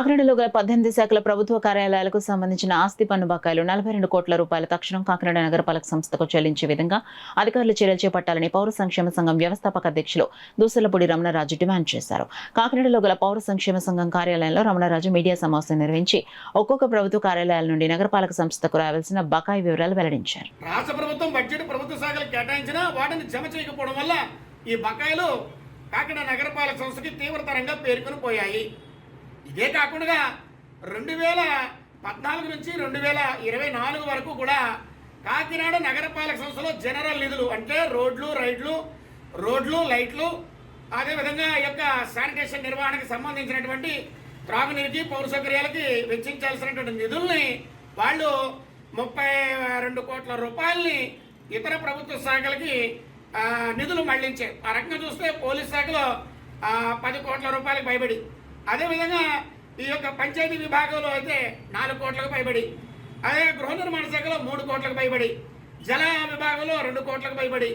కాకినాడలో గల 18 శాఖల ప్రభుత్వ కార్యాలయాలకు సంబంధించిన ఆస్తి పన్ను బకాయిలు 42 కోట్ల రూపాయల తక్షణం కాకినాడ నగరపాలక సంస్థకు చెల్లించే విధంగా అధికారులు చర్యలు చేపట్టాలని పౌర సంక్షేమ సంఘం వ్యవస్థాపక అధ్యక్షులు దూసలపూడి రమణరాజు డిమాండ్ చేశారు. కాకినాడలో గల పౌర సంక్షేమ సంఘం కార్యాలయంలో రమణరాజు మీడియా సమావేశం నిర్వహించి ఒక్కొక్క ప్రభుత్వ కార్యాలయాల నుండి నగరపాలక సంస్థకు రావాల్సిన బకాయి వివరాలు వెల్లడించారు. రాష్ట్ర ప్రభుత్వం బడ్జెట్ ప్రభుత్వ శాఖలకు కేటాయించినా వాటిని జమ చేయకపోవడం వల్ల ఈ బకాయిలు కాకినాడ నగరపాలక సంస్థకి తీవ్రతరంగా పేరుకొని పోయాయి. ఇదే కాకుండా 2014 నుంచి 2024 వరకు కూడా కాకినాడ నగరపాలక సంస్థలో జనరల్ నిధులు అంటే రోడ్లు లైట్లు అదేవిధంగా ఈ యొక్క శానిటేషన్ నిర్వహణకు సంబంధించినటువంటి త్రాగునీరుకి పౌర సౌకర్యాలకి వెచ్చించాల్సినటువంటి నిధుల్ని వాళ్ళు 32 కోట్ల రూపాయలని ఇతర ప్రభుత్వ శాఖలకి నిధులు మళ్లించారు. ఆ రకంగా చూస్తే పోలీస్ శాఖలో 10 కోట్ల రూపాయలకు పైబడి, అదేవిధంగా ఈ యొక్క పంచాయతీ విభాగంలో అయితే 4 కోట్లకు పైబడి, అదే గృహ నిర్మాణ శాఖలో 3 కోట్లకు పైబడి, జల విభాగంలో 2 కోట్లకు పైబడి,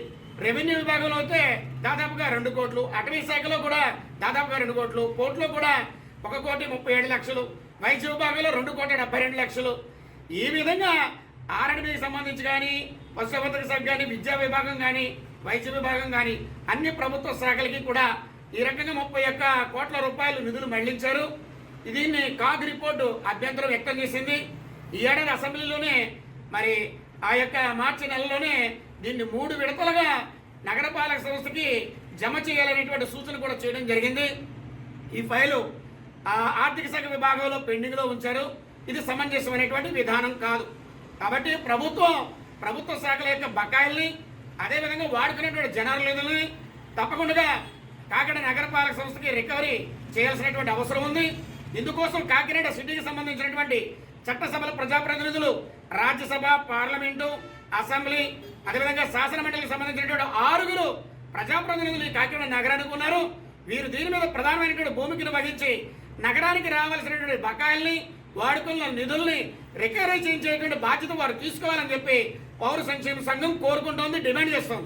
రెవెన్యూ విభాగంలో అయితే దాదాపుగా 2 కోట్లు, అటవీ శాఖలో కూడా దాదాపుగా 2 కోట్లు, పోర్టులో కూడా 1,37,00,000, వైద్య విభాగంలో 2,72,00,000. ఈ విధంగా ఆర్ఎండ్బికి సంబంధించి కానీ, పశుసంవర్ధక శాఖ కానీ, విద్యా విభాగం కానీ, వైద్య విభాగం కానీ అన్ని ప్రభుత్వ శాఖలకి కూడా ఈ రకంగా 31 కోట్ల రూపాయలు నిధులు మళ్లించారు. దీన్ని కాగ్ రిపోర్టు అభ్యంతరం వ్యక్తం చేసింది. ఈ ఏడాది అసెంబ్లీలోనే మరి ఆ యొక్క మార్చి నెలలోనే దీన్ని 3 విడతలుగా నగరపాలక సంస్థకి జమ చేయాలనేటువంటి సూచన కూడా చేయడం జరిగింది. ఈ ఫైలు ఆర్థిక శాఖ విభాగంలో పెండింగ్లో ఉంచారు. ఇది సమంజసమైనటువంటి విధానం కాదు. కాబట్టి ప్రభుత్వ శాఖల యొక్క బకాయిల్ని అదేవిధంగా వాడుకునేటువంటి జనరల్ నిధుల్ని తప్పకుండా కాకినాడ నగరపాలక సంస్థకి రికవరీ చేయాల్సినటువంటి అవసరం ఉంది. ఇందుకోసం కాకినాడ సిటీకి సంబంధించినటువంటి చట్టసభల ప్రజాప్రతినిధులు, రాజ్యసభ, పార్లమెంటు, అసెంబ్లీ, అదేవిధంగా శాసన మండలికి సంబంధించినటువంటి 6 ప్రజాప్రతినిధులు కాకినాడ నగరానికి ఉన్నారు. వీరు దీని మీద ప్రధానమైనటువంటి భూమికను వహించి నగరానికి రావాల్సినటువంటి బకాయిల్ని, వాడుకున్న నిధుల్ని రికవరీ చేయించేటువంటి బాధ్యత వారు తీసుకోవాలని చెప్పి పౌర సంక్షేమ సంఘం కోరుకుంటోంది, డిమాండ్ చేస్తోంది.